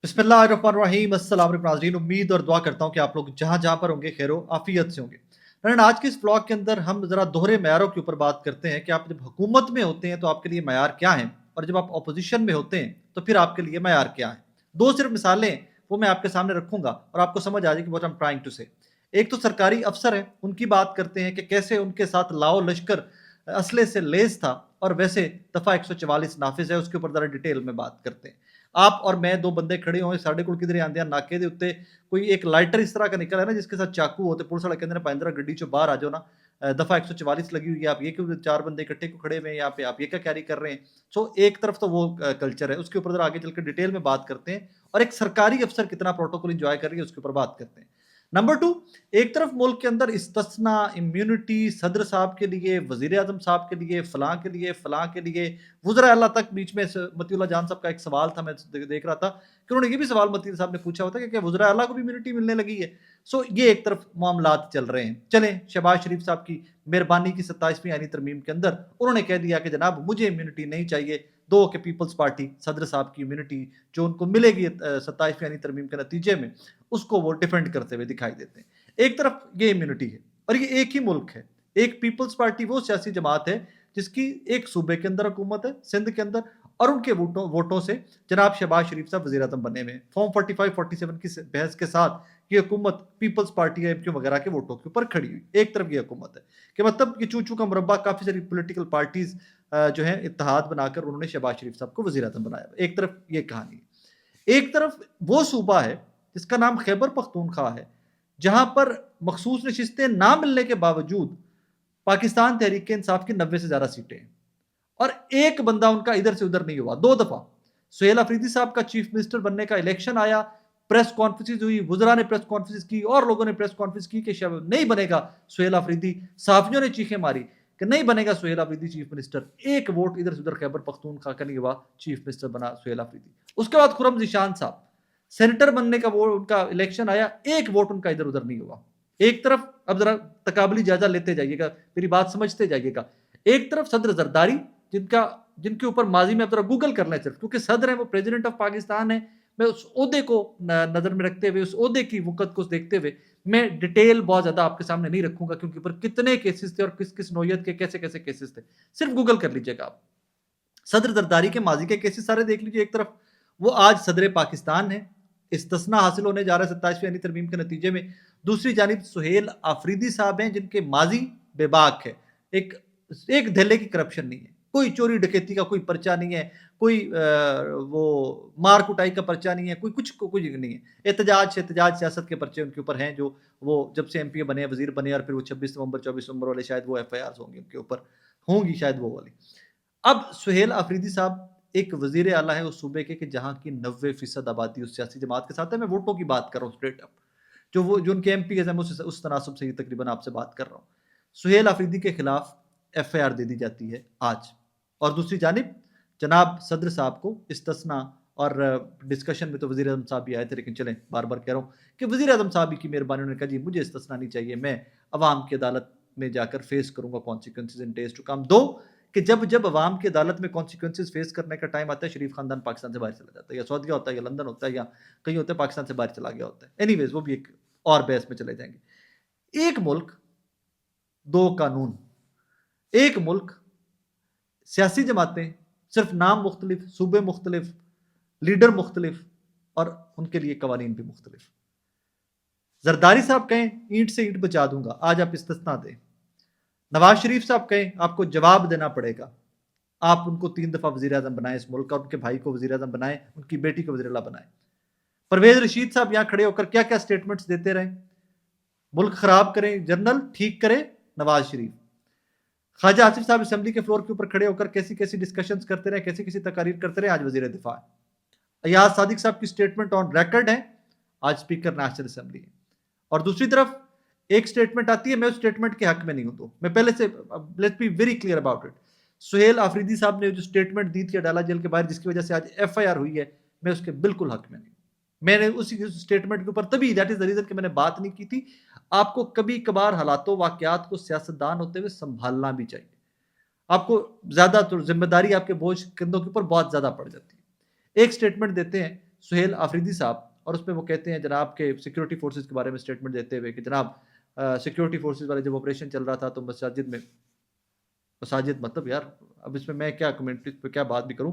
बिस्मिल्लाहिर्रहमानिर्रहीम। अस्सलाम वालेकुम नाज़रीन, उम्मीद और दुआ करता हूँ कि आप लोग जहाँ जहाँ पर होंगे खैर आफियत से होंगे। नाज़रीन, आज के इस व्लॉग के अंदर हम ज़रा दोहरे मयारों के ऊपर बात करते हैं कि आप जब हुकूमत में होते हैं तो आपके लिए मयार क्या है, और जब आप अपोजिशन में होते हैं तो फिर आपके लिए मयार क्या है। दो सिर्फ मिसालें वो मैं आपके सामने रखूंगा और आपको समझ आ जाएगी what I am trying to say. एक तो सरकारी अफसर है, उनकी बात करते हैं कि कैसे उनके साथ लाओ लश्कर असले से लेस था, और वैसे दफ़ा 144 नाफिज है, उसके ऊपर ज़रा डिटेल में बात करते हैं। आप और मैं दो बंदे खड़े होए साढ़े कोल किधरे आंदे नाके दे उत्ते कोई एक लाइटर इस तरह का निकला है ना जिसके साथ चाकू होते, पुलिस वाले कहते हैं पाइंदरा गड्डी चो बाहर आ जाओ ना, दफा 144 लगी हुई है, आप ये क्यों चार बंदे इकट्ठे क्यों खड़े हुए हैं यहाँ पे, आप ये क्या कैरी कर रहे हैं। सो एक तरफ तो वो कल्चर है, उसके ऊपर जरा आगे चलकर डिटेल में बात करते हैं, और एक सरकारी अफसर कितना प्रोटोकॉल इंजॉय कर रही है उसके ऊपर बात करते हैं। नंबर टू, एक तरफ मुल्क के अंदर इस्तिस्ना इम्यूनिटी सदर साहब के लिए, वजीर आजम साहब के लिए, फलां के लिए, फलां के लिए, वज़रा अल्लाह तक। बीच में मतीउल्लाह जान साहब का एक सवाल था, मैं देख रहा था कि उन्होंने ये भी सवाल मतीउल्लाह साहब ने पूछा होता कि क्या वज़रा अल्लाह को भी इम्यूनिटी मिलने लगी है। सो ये एक तरफ मामलात चल रहे हैं। चलें, शहबाज शरीफ साहब की मेहरबानी की 27वीं आईनी तरमीम के अंदर उन्होंने कह दिया कि जनाब मुझे इम्यूनिटी नहीं चाहिए, दो के पीपल्स पार्टी सदर साहब की इम्यूनिटी जो उनको मिलेगी 27वीं आईनी तरमीम के नतीजे में, उसको वो डिफेंड करते हुए दिखाई देते हैं। एक तरफ ये इम्यूनिटी है, और ये एक ही मुल्क है। एक पीपल्स पार्टी वो सियासी जमात है जिसकी एक सूबे के अंदर हुकूमत है, सिंध के अंदर, और उनके वोटों से जनाब शहबाज शरीफ साहब वज़ीर आज़म बने हुए फॉर्म 45-47 की बहस के साथ ये हुकूमत पीपल्स पार्टी या एमक्यू वगैरह के वोटों के ऊपर खड़ी हुई। एक तरफ ये हुकूमत है कि मतलब ये चू का मुरब्बा, काफी सारी पॉलिटिकल पार्टीज जो है इत्तेहाद बनाकर उन्होंने शहबाज शरीफ साहब को वज़ीर आज़म बनाया। एक तरफ ये कहानी है। एक तरफ वो सूबा है जिसका नाम खैबर पख्तूनख्वा है, जहां पर मखसूस नशिस्तें ना मिलने के बावजूद पाकिस्तान तहरीक इंसाफ की 90 से ज्यादा सीटें हैं, और एक बंदा उनका इधर से उधर नहीं हुआ। दो दफा सुहेल अफरीदी साहब का चीफ मिनिस्टर बनने का इलेक्शन आया, प्रेस कॉन्फ्रेंस हुई, वुजरा ने प्रेस कॉन्फ्रेंस की और लोगों ने प्रेस कॉन्फ्रेंस की कि शायद नहीं बनेगा सुहेल अफरीदी। सहाफियों ने चीखें मारी कि नहीं बनेगा सुहेल अफरीदी चीफ मिनिस्टर। एक वोट इधर से उधर खैबर पख्तूनख्वा का नहीं हुआ, चीफ मिनिस्टर बना सुहेल अफरीदी। उसके बाद खुरम ज़ीशान साहब सेनेटर बनने का वो उनका इलेक्शन आया, एक वोट उनका इधर उधर नहीं हुआ। एक तरफ, अब जरा तकाबली जायजा लेते जाइएगा, मेरी बात समझते जाइएगा। एक तरफ सदर जरदारी, जिनके ऊपर माजी में अब जरा गूगल कर लें सिर्फ, क्योंकि सदर है वो प्रेसिडेंट ऑफ पाकिस्तान है। मैं उस ओहदे को नजर में रखते हुए, उस ओहदे की वक़्त को देखते हुए मैं डिटेल बहुत ज्यादा आपके सामने नहीं रखूंगा, क्योंकि ऊपर कितने केसेस थे और किस किस नौयत के कैसे कैसे केसेस थे, सिर्फ गूगल कर लीजिएगा आप। सदर जरदारी के माजी के केसेस सारे देख लीजिए। एक तरफ वो आज सदर पाकिस्तान है, इस्तिस्ना हासिल होने जा रहा है 27वीं यानी तरमीम के नतीजे में। दूसरी जानिब सुहेल आफरीदी साहब हैं जिनके माजी बेबाक है, एक एक धैले की करप्शन नहीं है, कोई चोरी डकैती का कोई पर्चा नहीं है, कोई वो मार कुटाई का पर्चा नहीं है, कोई कुछ नहीं है। एहतजाज सियासत के पर्चे उनके ऊपर हैं, जो वो जब से एमपी बने, वजीर बने, और फिर वो 26 नवंबर 24 नवंबर वाले शायद वो एफआईआर होंगे उनके ऊपर, होंगी शायद वो वाली। अब सुहेल अफरीदी साहब एक वजीर आला है उस सूबे के कि जहां की 90% आबादी उस सियासी जमात के साथ है। मैं वोटों की बात कर रहा हूँ स्ट्रेट अप, जो उनके एमपी है, उस तनासब से ही तकरीबन आपसे बात कर रहा हूँ। सुहेल अफरीदी के खिलाफ एफआईआर दे दी जाती है आज, और दूसरी जानिब जनाब सदर साहब को इस्तिस्ना, और डिस्कशन में तो वजीर आजम साहब भी आए थे, लेकिन चलें बार बार कह रहा हूँ कि वजीर आजम साहब की मेहरबानी, उन्होंने कहा जी मुझे इस्तिस्ना नहीं चाहिए, मैं अवाम की अदालत में जाकर फेस करूंगा consequences in days to come. दो कि जब जब अवाम की अदालत में कॉन्सिक्वेंसेज फेस करने का टाइम आता है, शरीफ खानदान पाकिस्तान से बाहर चला जाता है, या सऊदीया होता है, या लंदन होता है, या कहीं होता है पाकिस्तान से बाहर चला गया होता है। एनीवेज वो भी एक और बहस में चले जाएंगे। एक मुल्क दो कानून, एक मुल्क सियासी जमातें, सिर्फ नाम मुख्तलिफ, सूबे मुख्तलिफ, लीडर मुख्तलिफ, और उनके लिए कवानीन भी मुख्तलिफ। जरदारी साहब कहें ईंट से ईंट बचा दूंगा, आज आप इस्तिस्ना दें। नवाज शरीफ साहब कहें आपको जवाब देना पड़ेगा, आप उनको 3 दफा वजीर आजम बनाए इस मुल्क का, उनके भाई को वजीर आजम बनाए, उनकी बेटी को वजीर अल्लाह बनाए। परवेज रशीद साहब यहां खड़े होकर क्या क्या स्टेटमेंट्स देते रहे, मुल्क खराब करें जनरल, ठीक करे नवाज शरीफ। ख्वाजा आसिफ साहब असेंबली के फ्लोर के ऊपर खड़े होकर कैसी कैसी डिस्कशंस करते रहे, कैसी कैसी तकारीर करते रहे, आज वजीर दिफा है। अयाज सादिक साहब की स्टेटमेंट ऑन रिकॉर्ड है, आज स्पीकर नेशनल असेंबली है। और दूसरी तरफ एक स्टेटमेंट आती है, मैं उस स्टेटमेंट के हक में नहीं हूं, तो मैं पहले से let's be very clear about it. Suhail Afridi साहब ने जो स्टेटमेंट दी थी अडाला जेल के बाहर, जिसकी वजह से आज एफआईआर हुई है, मैं उसके बिल्कुल हक में नहीं। मैंने उसी स्टेटमेंट के ऊपर तभी, दैट इज द रीजन कि मैंने बात नहीं की थी। आपको कभी कभार हालातों वाकयात को सियासतदान होते हुए संभालना भी चाहिए। आपको ज्यादा तो जिम्मेदारी आपके बोझ कंधों के ऊपर बहुत ज्यादा पड़ जाती है। एक स्टेटमेंट देते हैं سہیل آفریدی صاحب، اور اس میں وہ کہتے ہیں جناب کے سیکورٹی فورسز کے بارے میں اسٹیٹمنٹ دیتے ہوئے کہ جناب سیکورٹی فورسز والے جب آپریشن چل رہا تھا تو مساجد مطلب یار اب اس میں کیا کمنٹ پہ کیا بات بھی کروں،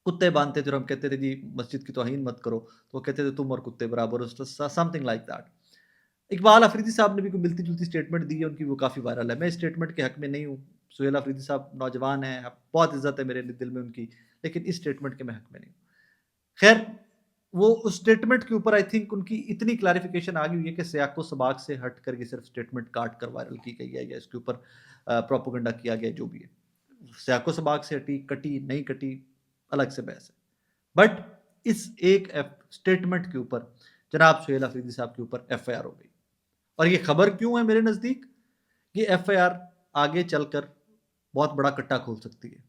کتے باندھتے تھے اور ہم کہتے تھے جی مسجد کی توہین مت کرو، تو وہ کہتے تھے تم اور کتے برابر ہو، something like that. Iqbal Afridi صاحب نے بھی کوئی ملتی جلتی اسٹیٹمنٹ دی ہے ان کی، وہ کافی وائرل ہے. میں اسٹیٹمنٹ کے حق میں نہیں ہوں. سہیل افریدی صاحب نوجوان ہیں، بہت عزت ہے میرے دل میں ان کی، لیکن اس اسٹیٹمنٹ کے میں حق میں نہیں ہوں. خیر وہ اس اسٹیٹمنٹ کے اوپر آئی تھنک ان کی اتنی کلیریفیکیشن آ گئی ہوئی ہے کہ سیاق و سباق سے ہٹ کر یہ صرف اسٹیٹمنٹ کاٹ کر وائرل کی گئی ہے یا اس کے اوپر پروپیگنڈا کیا گیا، جو بھی ہے. سیاق و سباق سے ہٹی، کٹی نہیں کٹی الگ سے بحث ہے. بٹ اس ایک اسٹیٹمنٹ کے اوپر جناب سہیل افریدی صاحب کے اوپر ایف آئی آر ہو گئی. اور یہ خبر کیوں ہے میرے نزدیک؟ یہ ایف آئی آر آگے چل کر بہت بڑا کٹا کھول سکتی ہے.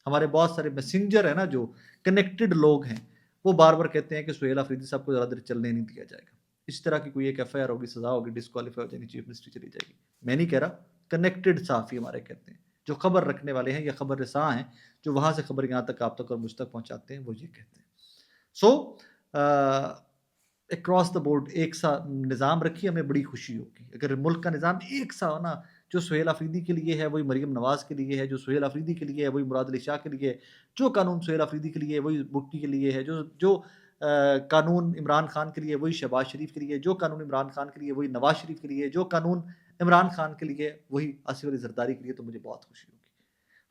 ہمارے بہت سارے میسنجر ہیں نا، جو کنیکٹڈ لوگ ہیں، وہ بار بار کہتے ہیں کہ سہیل افریدی صاحب کو زیادہ دیر چلنے نہیں دیا جائے گا. اس طرح کی کوئی ایک ایف آئی آر ہوگی، سزا ہوگی، ڈسکوالیفائی ہو جائے گی، چیف منسٹری چلی جائے گی. میں نہیں کہہ رہا، کنیکٹڈ صحافی ہمارے کہتے ہیں، جو خبر رکھنے والے ہیں یا خبر رساں ہیں، جو وہاں سے خبر یہاں تک آپ تک اور مجھ تک پہنچاتے ہیں، وہ یہ کہتے ہیں. سو اکراس دا بورڈ ایک سا نظام رکھیے، ہمیں بڑی خوشی ہوگی. اگر ملک کا نظام ایک سا ہونا، جو سہیل افریدی کے لیے ہے وہی مریم نواز کے لیے ہے، جو سہیل افریدی کے لیے ہے وہی مراد علی شاہ کے لیے ہے، جو قانون سہیل افریدی کے لیے ہے وہی بھٹی کے لیے ہے، جو قانون عمران خان کے لیے وہی شہباز شریف کے لیے، جو قانون عمران خان کے لیے وہی نواز شریف کے لیے، جو قانون عمران خان کے لیے وہی آصف علی زرداری کے لیے، تو مجھے بہت خوشی ہوگی.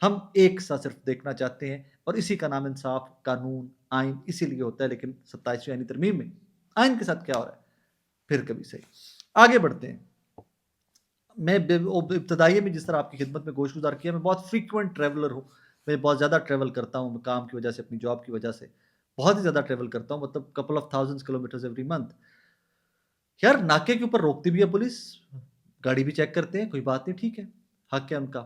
ہم ایک سا صرف دیکھنا چاہتے ہیں، اور اسی کا نام انصاف، قانون، آئین اسی لیے ہوتا ہے. لیکن 27ویں آئینی ترمیم میں آئین کے ساتھ کیا ہو رہا ہے پھر کبھی صحیح. آگے بڑھتے ہیں. میں ابتدائی میں جس طرح آپ کی خدمت میں گوش گزار کیا، میں بہت فریکوینٹ ٹریولر ہوں. میں بہت زیادہ ٹریول کرتا ہوں کام کی وجہ سے، اپنی جاب کی وجہ سے بہت ہی زیادہ ٹریول کرتا ہوں، مطلب couple of thousand kilometres every month. یار ناکے کے اوپر روکتی بھی ہے پولیس، گاڑی بھی چیک کرتے ہیں، کوئی بات نہیں، ٹھیک ہے، حق ہے ان کا.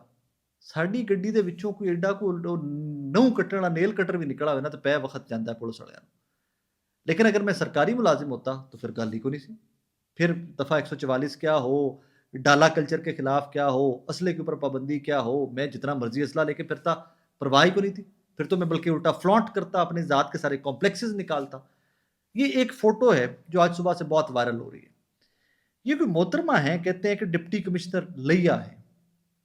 ساڈی گڈی دے وچوں کوئی ایڈا کو نو کٹن والا نیل کٹر بھی نکلا ہوئے نا، تو پے وقت جاندا ہے پولیس والے. لیکن اگر میں سرکاری ملازم ہوتا تو پھر گل ہی کو نہیں سی. پھر دفعہ 144 کیا ہو، ڈالا کلچر کے خلاف کیا ہو، اسلحے کے اوپر پابندی کیا ہو، میں جتنا مرضی اسلحہ لے کے پھرتا، پرواہ کو نہیں تھی. پھر تو میں بلکہ الٹا فلانٹ کرتا، اپنی ذات کے سارے کمپلیکسز نکالتا. یہ ایک فوٹو ہے جو آج صبح سے بہت وائرل ہو رہی ہے. یہ کوئی محترمہ ہے، کہتے ہیں کہ ڈپٹی کمشنر لیا ہے.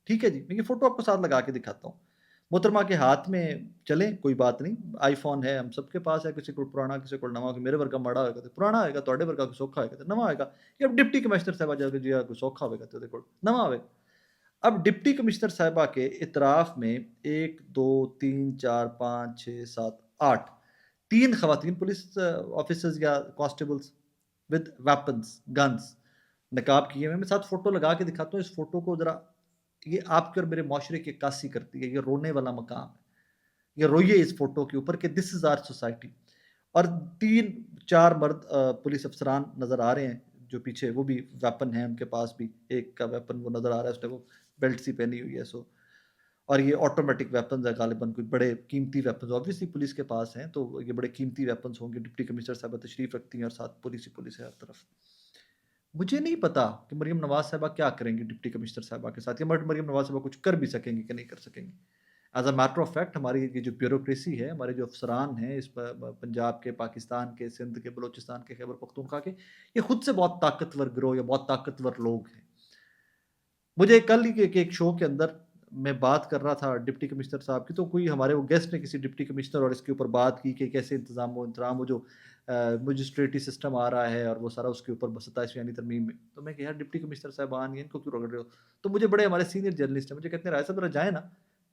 ٹھیک ہے جی، میں یہ فوٹو آپ کو ساتھ لگا کے دکھاتا ہوں. محترمہ کے ہاتھ میں چلیں کوئی بات نہیں، آئی فون ہے، ہم سب کے پاس ہے، کسی کو پرانا کسی کو نواں. میرے ورگا ماڑا ہوئے گا تو پرانا ہوئے گا، تواڈے ورگا کوئی سوکھا ہوئے گا تو نواں ہوئے گا. یا ڈپٹی کمشنر صاحبہ جا کے جی کوئی سوکھا ہوئے گا تو کول نواں ہوئے گا. اب ڈپٹی کمشنر صاحبہ کے اطراف میں 1 2 3 4 5 6 7 8 3 خواتین پولیس آفیسرز یا کانسٹیبلز ود ویپنز، گنز، نقاب کیے ہوئے. میں ساتھ فوٹو لگا کے دکھاتا ہوں. اس فوٹو کو ذرا، یہ آپ کے اور میرے معاشرے کی عکاسی کرتی ہے. یہ رونے والا مقام ہے. یہ روئیے اس فوٹو کے اوپر کہ دس از آر سوسائٹی. اور 3 4 مرد پولیس افسران نظر آ رہے ہیں جو پیچھے، وہ بھی ویپن ہیں ان کے پاس بھی. ایک کا ویپن وہ نظر آ رہا ہے، اس نے وہ بیلٹ سی پہنی ہوئی ہے. سو اور یہ آٹومیٹک ویپنز ہے غالباً، کوئی بڑے قیمتی ویپنز آبویسلی پولیس کے پاس ہیں، تو یہ بڑے قیمتی ویپنز ہوں گے. ڈپٹی کمشنر صاحبہ تشریف رکھتی ہیں اور ساتھ پولیس ہے ہر طرف. مجھے نہیں پتا کہ مریم نواز صاحبہ کیا کریں گی ڈپٹی کمشنر صاحبہ کے ساتھ، یا مریم نواز صاحبہ کچھ کر بھی سکیں گی کہ نہیں کر سکیں گی. As a matter of fact ہماری یہ جو بیوروکریسی ہے، ہمارے جو افسران ہیں اس پنجاب کے، پاکستان کے، سندھ کے، بلوچستان کے، خیبر پختونخوا کے، یہ خود سے بہت طاقتور گروہ یا بہت طاقتور لوگ ہیں. مجھے کل ہی ایک شو کے اندر میں بات کر رہا تھا ڈپٹی کمشنر صاحب کی، تو کوئی ہمارے وہ گیسٹ نے کسی ڈپٹی کمشنر اور اس کے اوپر بات کی کہ کیسے انتظام و انتظام، وہ جو مجسٹریٹی سسٹم آ رہا ہے اور وہ سارا اس کے اوپر 27ویں یعنی ترمیم میں. تو میں کہ یار ڈپٹی کمشنر صاحب آن گئے، ان کو کیوں رگڑ رہے ہو؟ تو مجھے بڑے ہمارے سینئر جرنلسٹ ہیں، مجھے کہتے ہیں رائے صاحب ذرا جائیں نا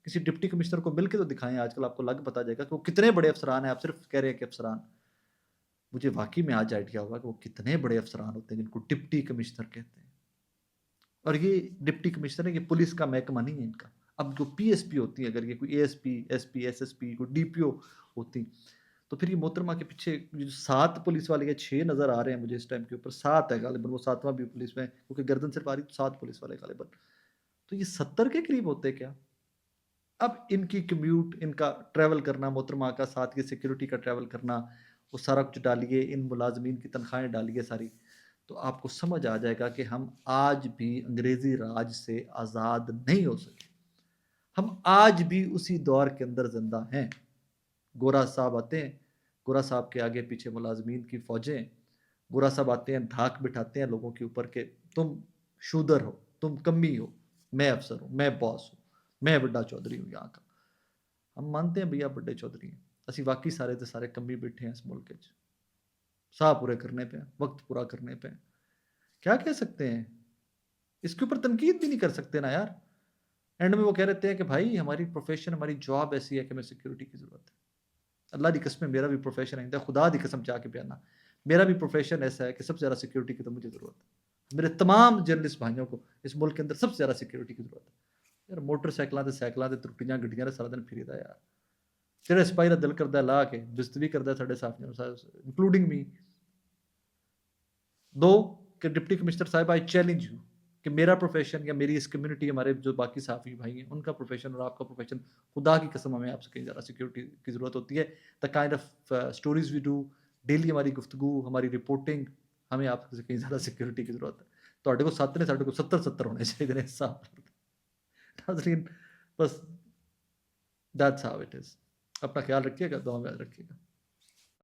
کسی ڈپٹی کمشنر کو مل کے تو دکھائیں. آج کل آپ کو لگ پتا جائے گا کہ وہ کتنے بڑے افسران ہیں. آپ صرف کہہ رہے ہیں کہ افسران، مجھے واقعی میں آج آئیڈیا ہوا کہ وہ کتنے بڑے افسران ہوتے ہیں جن کو ڈپٹی کمشنر کہتے ہیں. اور یہ ڈپٹی کمشنر ہے، یہ پولیس کا محکمہ نہیں ہے ان کا. اب جو پی ایس پی ہوتی ہیں، اگر یہ کوئی A S P, S P, S S P, کوئی ڈی پی او ہوتی، تو پھر یہ محترمہ کے پیچھے جو 7 پولیس والے یا 6 نظر آ رہے ہیں مجھے اس ٹائم کے اوپر، 7 ہے غالباً، وہ 7واں بھی پولیس میں، کیونکہ گردن صرف آ رہی تو 7 پولیس والے غالباً. تو یہ 70 کے قریب ہوتے کیا. اب ان کی کمیوٹ، ان کا ٹریول کرنا، محترمہ کا ساتھ یہ سیکیورٹی کا ٹریول کرنا، وہ سارا کچھ ڈالیے، ان ملازمین کی تنخواہیں ڈالیے ساری، تو آپ کو سمجھ آ جائے گا کہ ہم آج بھی انگریزی راج سے آزاد نہیں ہو سکے. ہم آج بھی اسی دور کے اندر زندہ ہیں. گورا صاحب آتے ہیں، गोरा साहब के आगे पीछे मुलाजमीन की फौजें हैं। गोरा साहब आते हैं, धाक बिठाते हैं लोगों के ऊपर के तुम शूदर हो, तुम कमी हो, मैं अफसर हूँ, मैं बॉस हूँ, मैं बड़ा चौधरी हूँ यहाँ का। हम मानते हैं भैया बड़े चौधरी हैं, ਅਸੀਂ बाकी सारे के सारे कमी बैठे हैं इस मुल्क के साह पूरे करने पे, वक्त पूरा करने पे। क्या कह सकते हैं? इसके ऊपर तनकीद भी नहीं कर सकते ना यार। एंड में वो कह रहे हैं कि भाई हमारी प्रोफेशन, हमारी जॉब ऐसी है कि हमें सिक्योरिटी की ज़रूरत है। अल्लाह की कसम मेरा भी प्रोफेशन है, खुदा की कसम चाह के बयाना, मेरा भी प्रोफेशन ऐसा है कि सबसे ज़्यादा सिक्योरिटी की तो मुझे ज़रूरत है। मेरे तमाम जर्नलिस्ट भाइयों को इस मुल्क के अंदर सबसे ज़्यादा सिक्योरिटी की ज़रूरत है। यार मोटरसाइकिलों से साइकिलों से त्रुटियां गड्डियां सारा दिन फिरीदा यार, तेरे सिपाही का दिल करता ला के बेइज्जती करता साढ़े साफ इंक्लूडिंग मी। दो कि डिप्टी कमिश्नर साहब आई चैलेंज यू कि मेरा प्रोफेशन या मेरी इस कम्युनिटी, हमारे जो बाकी साफी भाई हैं, उनका प्रोफेशन और आपका प्रोफेशन, खुदा की कसम हमें आपसे कहीं ज़्यादा सिक्योरिटी की ज़रूरत होती है। The kind of stories we do daily, हमारी गुफ्तगू, हमारी रिपोर्टिंग, हमें आपसे कहीं ज़्यादा सिक्योरिटी की ज़रूरत है। ਤੁਹਾਡੇ ਕੋਲ 7 ਨੇ, ਸਾਡੇ ਕੋਲ 70 ਹੋਣੇ ਚਾਹੀਦੇ ਨੇ ਹਿਸਾਬ। नाज़रीन बस दैट्स हाउ इट इज़। अपना ख्याल रखिएगा, दुआ में याद रखिएगा।